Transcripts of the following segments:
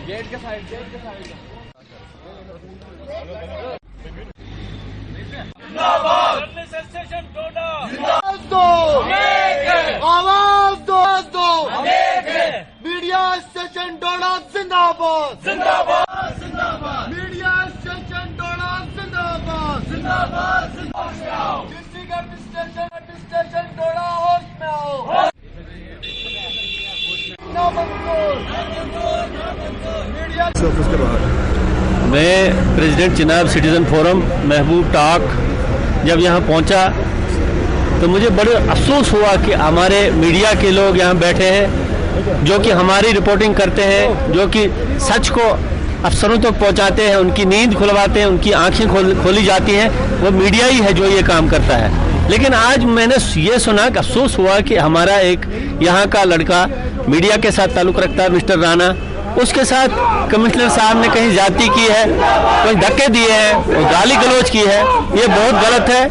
Gate के side station डोडा आवाज दो मीडिया स्टेशन डोडा जिंदाबाद जिंदाबाद मीडिया स्टेशन डोडा जिंदाबाद डिस्ट्रिक्ट एडमिनिस्ट्रेशन डोडा होश में आओ। मैं प्रेसिडेंट चिनाब सिटीजन फोरम महबूब टाक जब यहाँ पहुँचा तो मुझे बड़े अफसोस हुआ कि हमारे मीडिया के लोग यहाँ बैठे हैं जो कि हमारी रिपोर्टिंग करते हैं, जो कि सच को अफसरों तक पहुँचाते हैं, उनकी नींद खुलवाते हैं, उनकी आंखें खोली जाती हैं, वो मीडिया ही है जो ये काम करता है। लेकिन आज मैंने ये सुना कि अफसोस हुआ कि हमारा एक यहाँ का लड़का मीडिया के साथ ताल्लुक़ रखता है, मिस्टर राणा, उसके साथ कमिश्नर साहब ने कहीं जाती की है, कहीं धक्के दिए हैं, गाली गलौज की है। ये बहुत गलत है,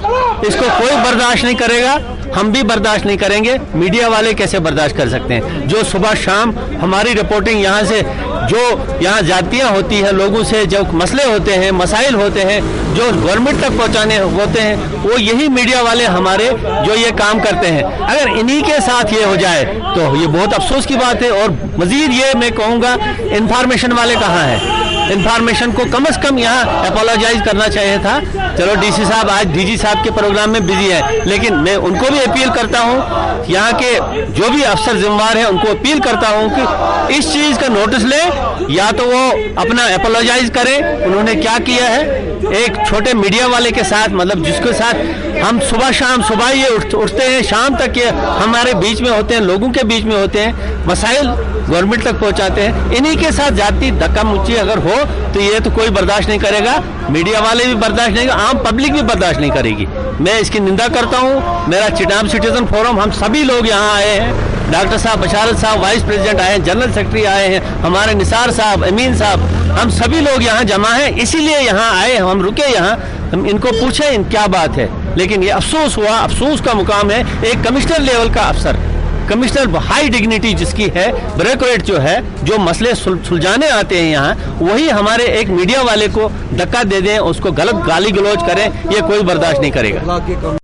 इसको कोई बर्दाश्त नहीं करेगा, हम भी बर्दाश्त नहीं करेंगे। मीडिया वाले कैसे बर्दाश्त कर सकते हैं जो सुबह शाम हमारी रिपोर्टिंग यहाँ से, जो यहाँ जातियाँ होती हैं लोगों से, जो मसले होते हैं, मसाइल होते हैं, जो गवर्नमेंट तक पहुँचाने होते हैं, वो यही मीडिया वाले हमारे जो ये काम करते हैं। अगर इन्हीं के साथ ये हो जाए तो ये बहुत अफसोस की बात है। और मजीद ये मैं कहूँगा, इंफॉर्मेशन वाले कहाँ हैं? इंफॉर्मेशन को कम से कम यहाँ अपोलोजाइज करना चाहिए था। चलो डीसी साहब आज डीजी साहब के प्रोग्राम में बिजी है, लेकिन मैं उनको भी अपील करता हूँ, यहाँ के जो भी अफसर जिम्मेवार हैं उनको अपील करता हूँ कि इस चीज़ का नोटिस लें, या तो वो अपना अपोलोजाइज करें उन्होंने क्या किया है एक छोटे मीडिया वाले के साथ, मतलब जिसके साथ हम सुबह शाम, सुबह ये उठते हैं, शाम तक ये हमारे बीच में होते हैं, लोगों के बीच में होते हैं, मसाइल गवर्नमेंट तक पहुंचाते हैं। इन्हीं के साथ जाती धक्का मुच्ची अगर हो तो ये तो कोई बर्दाश्त नहीं करेगा, मीडिया वाले भी बर्दाश्त नहीं, आम पब्लिक भी बर्दाश्त नहीं करेगी। मैं इसकी निंदा करता हूँ। मेरा चिनाब सिटीजन फोरम, हम सभी लोग यहाँ आए हैं, डॉक्टर साहब बशारत साहब वाइस प्रेसिडेंट आए हैं, जनरल सेक्रेटरी आए हैं, हमारे निसार साहब, अमीन साहब, हम सभी लोग यहाँ जमा हैं, इसीलिए यहाँ आए, हम रुके यहाँ, हम इनको पूछे क्या बात है। लेकिन ये अफसोस हुआ, अफसोस का मुकाम है एक कमिश्नर लेवल का अफसर, कमिश्नर हाई डिग्निटी जिसकी है, ब्यूरोक्रेट जो है, जो मसले सुलझाने आते हैं यहाँ, वही हमारे एक मीडिया वाले को धक्का दे दें, उसको गलत गाली गलौज करें, ये कोई बर्दाश्त नहीं करेगा।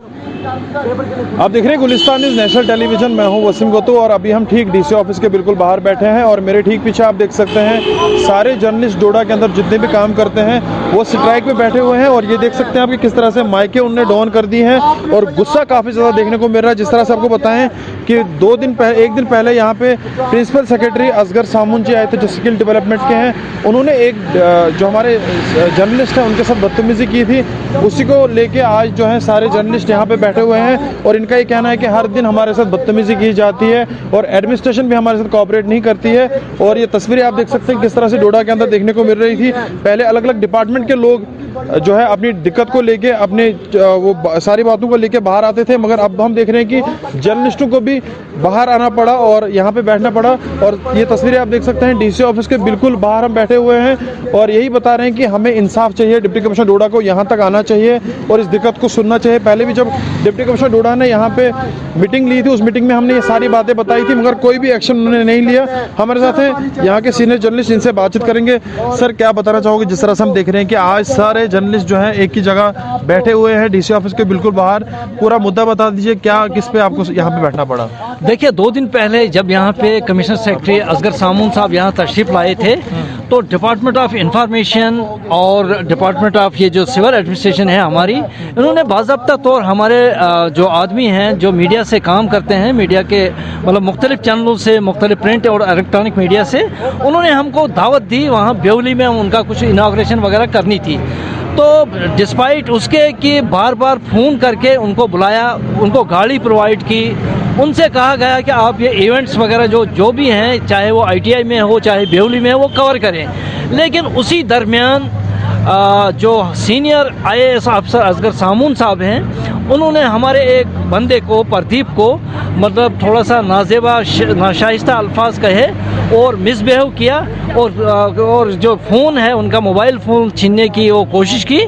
आप देख रहे हैं गुलिस्तान न्यूज़ नेशनल टेलीविजन। मैं हूं वसीम गोतू और अभी हम ठीक डीसी ऑफिस के बिल्कुल बाहर बैठे हैं और मेरे ठीक पीछे आप देख सकते हैं सारे जर्नलिस्ट डोडा के अंदर जितने भी काम करते हैं वो स्ट्राइक पे बैठे हुए हैं। और ये देख सकते हैं आप कि किस तरह से माइकें उन्होंने डॉन कर दी हैं और गुस्सा काफ़ी ज़्यादा देखने को मिल रहा है। जिस तरह से आपको बताएं कि एक दिन पहले यहाँ पे प्रिंसिपल सेक्रेटरी असगर सामुन जी आए थे जो स्किल डेवलपमेंट के हैं, उन्होंने एक जो हमारे जर्नलिस्ट हैं उनके साथ बदतमीजी की थी, उसी को लेके आज जो है सारे जर्नलिस्ट यहाँ पे बैठे हुए हैं। और इनका ये कहना है कि हर दिन हमारे साथ बदतमीजी की जाती है और एडमिनिस्ट्रेशन भी हमारे साथ कोऑपरेट नहीं करती है। और ये तस्वीरें आप देख सकते हैं किस तरह से डोडा के अंदर देखने को मिल रही थी। पहले अलग अलग डिपार्टमेंट के लोग जो है अपनी दिक्कत को लेके, अपने वो सारी बातों को लेके बाहर आते थे, मगर अब हम देख रहे हैं कि जर्नलिस्टों को भी बाहर आना पड़ा और यहाँ पे बैठना पड़ा। और ये तस्वीरें आप देख सकते हैं डीसी ऑफिस के बिल्कुल बाहर हम बैठे हुए हैं और यही बता रहे हैं कि हमें इंसाफ चाहिए, डिप्टी कमिश्नर डोडा को यहाँ तक आना चाहिए और इस दिक्कत को सुनना चाहिए। पहले भी जब डिप्टी कमिश्नर डोडा ने यहाँ पे मीटिंग ली थी, उस मीटिंग में हमने ये सारी बातें बताई थी, मगर कोई भी एक्शन उन्होंने नहीं लिया। हमारे साथ हैं यहाँ के सीनियर जर्नलिस्ट, इनसे बातचीत करेंगे। सर, क्या बताना चाहोगे जिस तरह से हम देख रहे हैं कि आज सारे जर्नलिस्ट जो हैं एक ही जगह बैठे हुए हैं डीसी ऑफिस के बिल्कुल बाहर, पूरा मुद्दा बता दीजिए, क्या किस पे आपको यहाँ पे बैठना पड़ा? देखिए, 2 दिन पहले जब यहाँ पे कमिश्नर सेक्रेटरी असगर सामुन साहब यहाँ तशरीफ लाए थे तो डिपार्टमेंट ऑफ इंफॉर्मेशन और डिपार्टमेंट ऑफ ये जो सिविल एडमिनिस्ट्रेशन है हमारी, इन्होंने बाज़ाब्ता तौर हमारे जो आदमी हैं जो मीडिया से काम करते हैं, मीडिया के मतलब मुख्तलिफ चैनलों से, मुख्तलिफ प्रिंट और इलेक्ट्रॉनिक मीडिया से, उन्होंने हमको दावत दी वहाँ ब्योली में उनका कुछ इनाग्रेशन वगैरह करनी थी। तो डिस्पाइट उसके कि बार बार फ़ोन करके उनको बुलाया, उनको गाड़ी प्रोवाइड की, उनसे कहा गया कि आप ये इवेंट्स वगैरह जो भी हैं, चाहे वो ITI में हो चाहे ब्योली में, वो कवर करें। लेकिन उसी दरमियान जो सीनियर IAS अफसर असगर सामुन साहब हैं, उन्होंने हमारे एक बंदे को, प्रदीप को, मतलब थोड़ा सा नाजेबा नाशाइस्ता अल्फाज कहे और मिसबिहेव किया और जो फ़ोन है उनका मोबाइल फ़ोन छीनने की वो कोशिश की,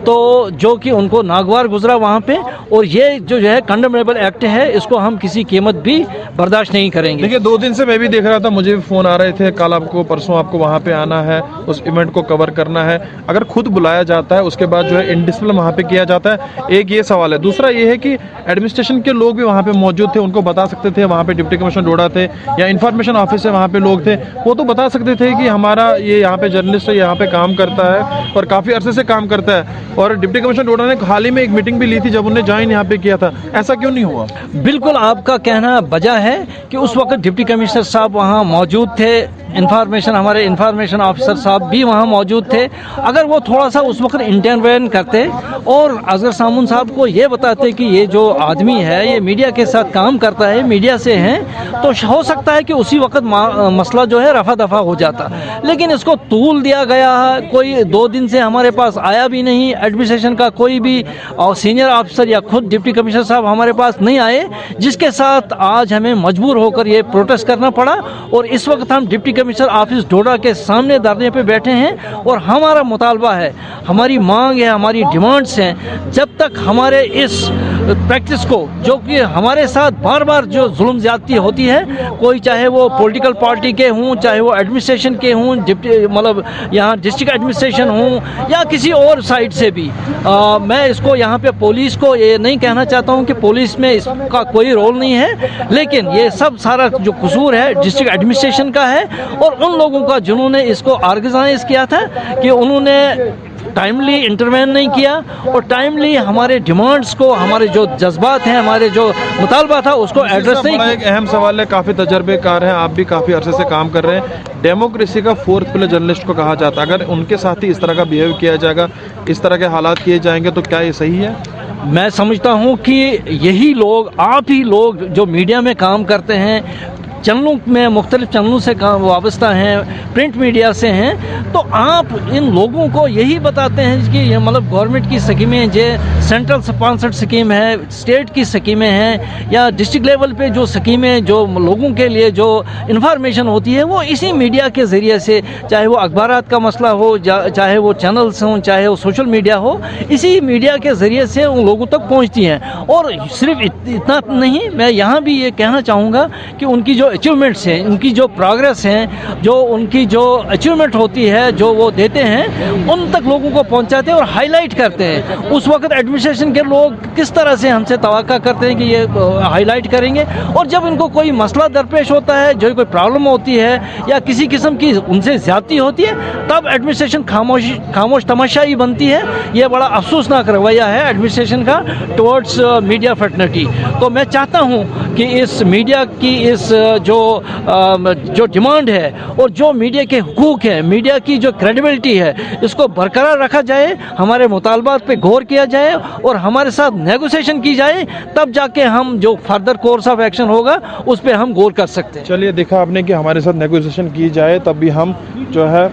तो जो कि उनको नागवार गुजरा वहाँ पे। और ये जो है कंडेमनेबल एक्ट है, इसको हम किसी कीमत भी बर्दाश्त नहीं करेंगे। देखिए 2 दिन से मैं भी देख रहा था, मुझे भी फ़ोन आ रहे थे, कल आपको परसों आपको वहाँ पे आना है, उस इवेंट को कवर करना है। अगर खुद बुलाया जाता है उसके बाद जो है इनडिसिप्लिन वहाँ पे किया जाता है, एक ये सवाल है। दूसरा ये है कि एडमिनिस्ट्रेशन के लोग भी वहाँ पे मौजूद थे, उनको बता सकते थे, वहाँ पे डिप्टी कमिश्नर डोडा थे या इंफॉर्मेशन ऑफिस से वहाँ पे लोग थे, वो तो बता सकते थे कि हमारा ये यहाँ पे जर्नलिस्ट है, यहाँ पे काम करता है और काफ़ी अरसे से काम करता है। और डिप्टी कमिश्नर डोडा ने हाल ही में एक मीटिंग भी ली थी जब उन्होंने ज्वाइन यहाँ पे किया था, ऐसा क्यों नहीं हुआ? बिल्कुल आपका कहना बजा है कि उस वक्त डिप्टी कमिश्नर साहब वहाँ मौजूद थे, हमारे इंफॉर्मेशन ऑफिसर साहब भी वहाँ मौजूद थे। अगर वो थोड़ा सा उस वक्त इंटरवेन करते और असगर सामून साहब को ये बताते कि ये जो आदमी है ये मीडिया के साथ काम करता है, मीडिया से हैं, तो हो सकता है कि उसी वक्त मसला जो है रफा दफा हो जाता। लेकिन इसको तूल दिया गया है, कोई 2 दिन से हमारे पास आया भी नहीं, एडमिनिस्ट्रेशन का कोई भी और सीनियर ऑफिसर या खुद डिप्टी कमिश्नर साहब हमारे पास नहीं आए, जिसके साथ आज हमें मजबूर होकर ये प्रोटेस्ट करना पड़ा। और इस वक्त हम डिप्टी कमिश्नर ऑफिस डोडा के सामने धरने पे बैठे हैं और हमारा मुतालबा है, हमारी मांग है, हमारी डिमांड्स हैं, जब तक हमारे इस प्रैक्टिस को, जो कि हमारे साथ बार बार जो जुल्म ज्यादती होती है, कोई चाहे वो पॉलिटिकल पार्टी के हों, चाहे वो एडमिनिस्ट्रेशन के हों, मतलब यहाँ डिस्ट्रिक्ट एडमिनिस्ट्रेशन हों या किसी और साइड से भी, मैं इसको यहाँ पे पुलिस को ये नहीं कहना चाहता हूँ कि पुलिस में इसका कोई रोल नहीं है, लेकिन ये सब सारा जो कसूर है डिस्ट्रिक्ट एडमिनिस्ट्रेशन का है और उन लोगों का जिन्होंने इसको ऑर्गेनाइज किया था कि उन्होंने टाइमली इंटरवेन नहीं किया और टाइमली हमारे डिमांड्स को, हमारे जो जज्बात हैं, हमारे जो मुतालबा था उसको एड्रेस नहीं किया। एक अहम सवाल है, काफ़ी तजर्बेकार हैं, आप भी काफ़ी अरसे से काम कर रहे हैं, डेमोक्रेसी का 4th पिलर जर्नलिस्ट को कहा जाता है, अगर उनके साथ ही इस तरह का बिहेव किया जाएगा, इस तरह के हालात किए जाएंगे तो क्या ये सही है? मैं समझता हूँ कि यही लोग, आप ही लोग जो मीडिया में काम करते हैं, चैनलों में मुख्तलिफ चैनलों से वाबस्ता हैं, प्रिंट मीडिया से हैं, तो आप इन लोगों को यही बताते हैं कि ये मतलब गवर्नमेंट की स्कीमें, जो सेंट्रल स्पॉन्सर्ड स्कीम है, स्टेट की स्कीमें हैं या डिस्ट्रिक्ट लेवल पे जो स्कीमें जो लोगों के लिए जो इन्फॉर्मेशन होती है वो इसी मीडिया के ज़रिए से, चाहे वो अखबारात का मसला हो, चाहे वो चैनल्स हों, चाहे वो सोशल मीडिया हो, इसी मीडिया के ज़रिए से उन लोगों तक पहुँचती हैं। और सिर्फ इतना नहीं, मैं यहाँ भी ये कहना चाहूँगा कि उनकी जो अचीवमेंट्स हैं, उनकी जो प्रोग्रेस हैं, जो उनकी जो अचीवमेंट होती है, जो वो देते हैं, उन तक लोगों को पहुंचाते हैं और हाईलाइट करते हैं। उस वक्त एडमिनिस्ट्रेशन के लोग किस तरह से हमसे तवक्का करते हैं कि ये हाईलाइट करेंगे, और जब इनको कोई मसला दरपेश होता है, जो कोई प्रॉब्लम होती है या किसी किस्म की उनसे ज्यादती होती है, तब एडमिनिस्ट्रेशन खामोश तमाशाई बनती है। ये बड़ा अफसोसनाक रवैया है एडमिनिस्ट्रेशन का टुवर्ड्स मीडिया फ्रेटर्निटी। तो मैं चाहता हूँ कि इस मीडिया की इस जो डिमांड है और जो मीडिया के हुकूक है, मीडिया की जो क्रेडिबिलिटी है, इसको बरकरार रखा जाए, हमारे मुतालबात पे गौर किया जाए और हमारे साथ नेगोशिएशन की जाए, तब जाके हम जो फर्दर कोर्स ऑफ एक्शन होगा उस पर हम गौर कर सकते हैं। चलिए, देखा आपने कि हमारे साथ नेगोशिएशन की जाए, तब भी हम जो है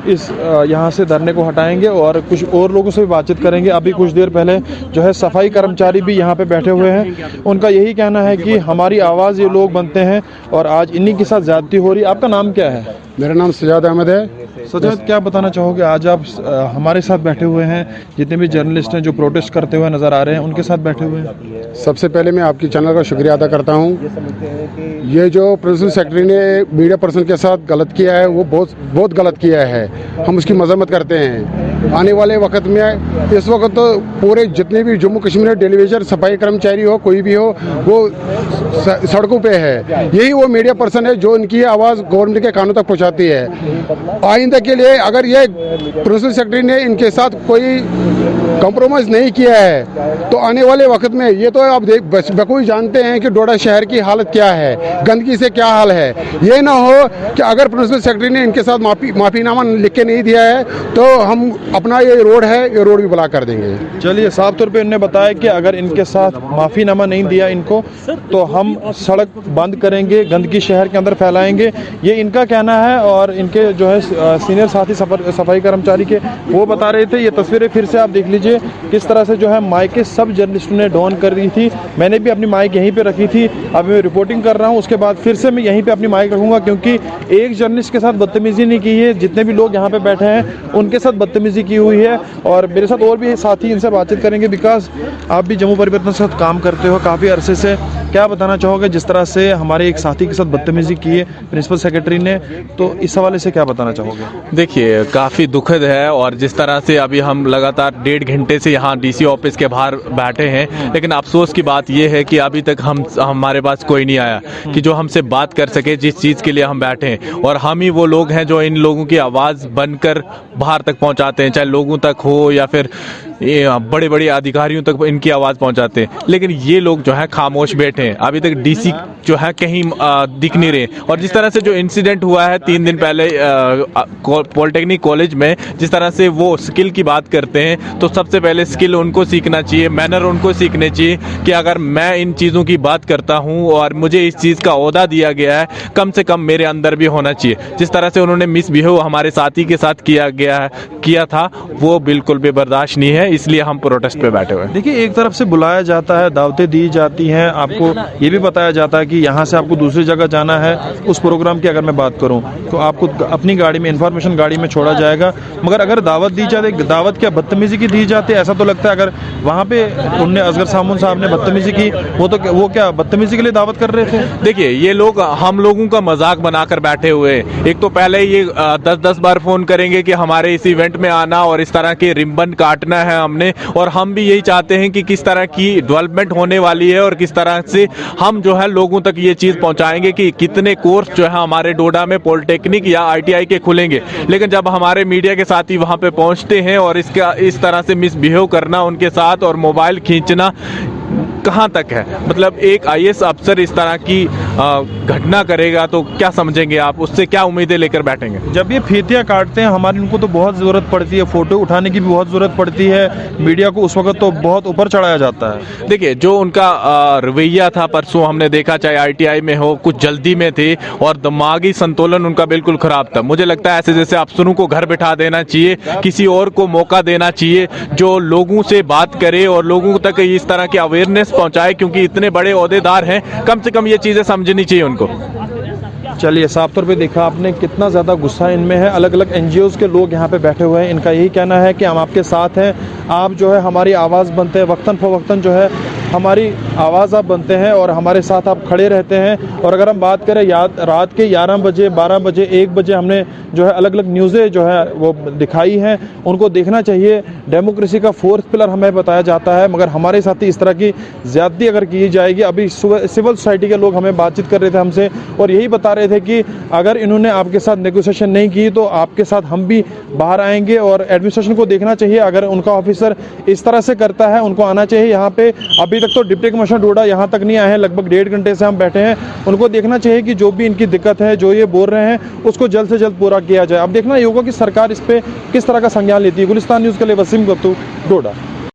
इस यहाँ से धरने को हटाएंगे और कुछ और लोगों से भी बातचीत करेंगे। अभी कुछ देर पहले जो है सफाई कर्मचारी भी यहाँ पे बैठे हुए हैं, उनका यही कहना है कि हमारी आवाज़ ये लोग बनते हैं और आज इन्हीं के साथ ज्यादती हो रही है। आपका नाम क्या है? मेरा नाम सजाद अहमद है। सजाद, क्या बताना चाहोगे? आज आप हमारे साथ बैठे हुए हैं, जितने भी जर्नलिस्ट हैं जो प्रोटेस्ट करते हुए नज़र आ रहे हैं, उनके साथ बैठे हुए हैं। सबसे पहले मैं आपकी चैनल का शुक्रिया अदा करता हूँ। ये जो प्रिंसिपल सेक्रेटरी ने मीडिया पर्सन के साथ गलत किया है, वो बहुत गलत किया है, हम उसकी मजम्मत करते हैं। आने वाले वक्त में, इस वक्त तो पूरे जितने भी जम्मू कश्मीर टेलीविजन सफाई कर्मचारी हो, कोई भी हो, वो सड़कों पे है। यही वो मीडिया पर्सन है जो इनकी आवाज़ गवर्नमेंट के कानों तक पहुँचाती है। आइंदा के लिए अगर ये प्रिंसिपल सेक्रेटरी ने इनके साथ कोई कॉम्प्रोमाइज़ नहीं किया है, तो आने वाले वक्त में ये तो आप बखूबी जानते हैं कि डोडा शहर की हालत क्या है, गंदगी से क्या हाल है। ये ना हो कि अगर प्रिंसिपल सेक्रेटरी ने इनके साथ माफीनामा लिख के नहीं दिया है तो हम अपना ये रोड है, ये रोड भी ब्लॉक कर देंगे। चलिए, साफ तौर पे उन्होंने बताया कि अगर इनके साथ माफीनामा नहीं दिया इनको तो हम सड़क बंद करेंगे, गंदगी शहर के अंदर फैलाएंगे, ये इनका कहना है। और इनके जो है सीनियर साथी सफाई कर्मचारी के वो बता रहे थे। ये तस्वीरें फिर से आप देख लीजिए किस तरह से जो है माइकें सब जर्नलिस्टों ने डॉन कर दी थी। मैंने भी अपनी माइक यहीं पे रखी थी, अभी मैं रिपोर्टिंग कर रहा हूँ, उसके बाद फिर से मैं यहीं पे अपनी माइक रखूंगा क्योंकि एक जर्नलिस्ट के साथ बदतमीजी नहीं की है। जितने भी लोग यहाँ पे बैठे हैं उनके साथ बदतमीजी की हुई है। और मेरे साथ और भी साथी, इनसे बातचीत करेंगे। विकास, आप भी जम्मू परिवर्तन के साथ काम करते हो काफ़ी अरसे से, क्या बताना चाहोगे जिस तरह से हमारे एक साथी के साथ बदतमीजी की है प्रिंसिपल सेक्रेटरी ने, तो इस हवाले से क्या बताना चाहोगे? देखिए, काफ़ी दुखद है। और जिस तरह से अभी हम लगातार 1.5 घंटे से यहाँ डीसी ऑफिस के बाहर बैठे हैं, लेकिन अफसोस की बात यह है कि अभी तक हमारे पास कोई नहीं आया कि जो हमसे बात कर सके जिस चीज़ के लिए हम बैठे हैं। और हम ही वो लोग हैं जो इन लोगों की आवाज़ बनकर बाहर तक पहुँचाते हैं, चाहे लोगों तक हो या फिर बड़े बड़े अधिकारियों तक इनकी आवाज़ पहुँचाते हैं। लेकिन ये लोग जो है खामोश बैठे हैं, अभी तक डीसी जो है कहीं दिख नहीं रहे। और जिस तरह से जो इंसिडेंट हुआ है 3 दिन पहले पॉलिटेक्निक कॉलेज में, जिस तरह से वो स्किल की बात करते हैं, तो सबसे पहले स्किल उनको सीखना चाहिए, मैनर उनको सीखने चाहिए कि अगर मैं इन चीज़ों की बात करता हूँ और मुझे इस चीज़ का ओहदा दिया गया है, कम से कम मेरे अंदर भी होना चाहिए। जिस तरह से उन्होंने मिसबिहेव हमारे साथी के साथ किया था, वो बिल्कुल भी बर्दाश्त नहीं है, इसलिए हम प्रोटेस्ट पे बैठे हुए हैं। देखिए, एक तरफ से बुलाया जाता है, दावतें दी जाती हैं, आपको ये भी बताया जाता है कि यहाँ से आपको दूसरी जगह जाना है। उस प्रोग्राम की अगर मैं बात करूँ तो आपको अपनी गाड़ी में, इंफॉर्मेशन गाड़ी में छोड़ा जाएगा। मगर अगर दावत दी जाती, दावत क्या बदतमीजी की दी जाती है, ऐसा तो लगता है अगर वहाँ पे उनने असगर सामून साहब ने बदतमीजी की, वो क्या बदतमीजी के लिए दावत कर रहे थे? देखिए, ये लोग हम लोगों का मजाक बनाकर बैठे हुए हैं। एक तो पहले ये 10-10 बार फोन करेंगे कि हमारे इस इवेंट में आना और इस तरह के रिबन काटना है हमने, और हम भी यही चाहते हैं कि किस तरह की डेवलपमेंट होने वाली है और किस तरह से हम जो है लोगों तक ये चीज़ पहुंचाएंगे कि कितने कोर्स जो है हमारे डोडा में पॉलिटेक्निक या ITI के खुलेंगे। लेकिन जब हमारे मीडिया के साथी वहां पे पहुंचते हैं और इस तरह से मिसबिहेव करना उनके साथ और मोबाइल खींचना कहां तक है, मतलब एक IAS अफसर इस तरह की घटना करेगा तो क्या समझेंगे आप, उससे क्या उम्मीदें लेकर बैठेंगे? जब ये फीतियाँ काटते हैं हमारी, उनको तो बहुत ज़रूरत पड़ती है, फ़ोटो उठाने की भी बहुत ज़रूरत पड़ती है, मीडिया को उस वक्त तो बहुत ऊपर चढ़ाया जाता है। देखिए, जो उनका रवैया था परसों हमने देखा, चाहे ITI में हो, कुछ जल्दी में थे और दिमागी संतुलन उनका बिल्कुल ख़राब था। मुझे लगता है ऐसे जैसे अफसरों को घर बिठा देना चाहिए, किसी और को मौका देना चाहिए जो लोगों से बात करे और लोगों तक इस तरह की अवेयरनेस पहुंचाए, क्योंकि इतने बड़े ओहदेदार हैं, कम से कम ये चीज़ें समझनी चाहिए उनको। चलिए, साफ तौर पे देखा आपने कितना ज़्यादा गुस्सा इनमें है। अलग अलग NGOs के लोग यहाँ पे बैठे हुए हैं, इनका यही कहना है कि हम आपके साथ हैं, आप जो है हमारी आवाज़ बनते हैं, वक्तन फ़वक्तन जो है हमारी आवाज़ आप बनते हैं और हमारे साथ आप खड़े रहते हैं। और अगर हम बात करें रात के 11 बजे, 12 बजे, 1 बजे हमने जो है अलग अलग न्यूज़ें जो है वो दिखाई हैं, उनको देखना चाहिए। डेमोक्रेसी का 4th पिलर हमें बताया जाता है, मगर हमारे साथ ही इस तरह की ज़्यादती अगर की जाएगी। अभी सिविल सोसाइटी के लोग हमें बातचीत कर रहे थे हमसे और यही बता रहे थे कि अगर इन्होंने आपके साथ नेगोशिएशन नहीं की तो आपके साथ हम भी बाहर आएंगे। और एडमिनिस्ट्रेशन को देखना चाहिए, अगर उनका ऑफिसर इस तरह से करता है उनको आना चाहिए यहाँ पे। अभी तक तो डिप्टी कमिश्नर डोडा यहाँ तक नहीं आए हैं, लगभग 1.5 घंटे से हम बैठे हैं। उनको देखना चाहिए कि जो भी इनकी दिक्कत है, जो ये बोल रहे हैं, उसको जल्द से जल्द पूरा किया जाए। अब देखना ये होगा कि सरकार इस पर किस तरह का संज्ञान लेती है। गुलिस्तान न्यूज़ के लिए वसीम गत्तू, डोडा।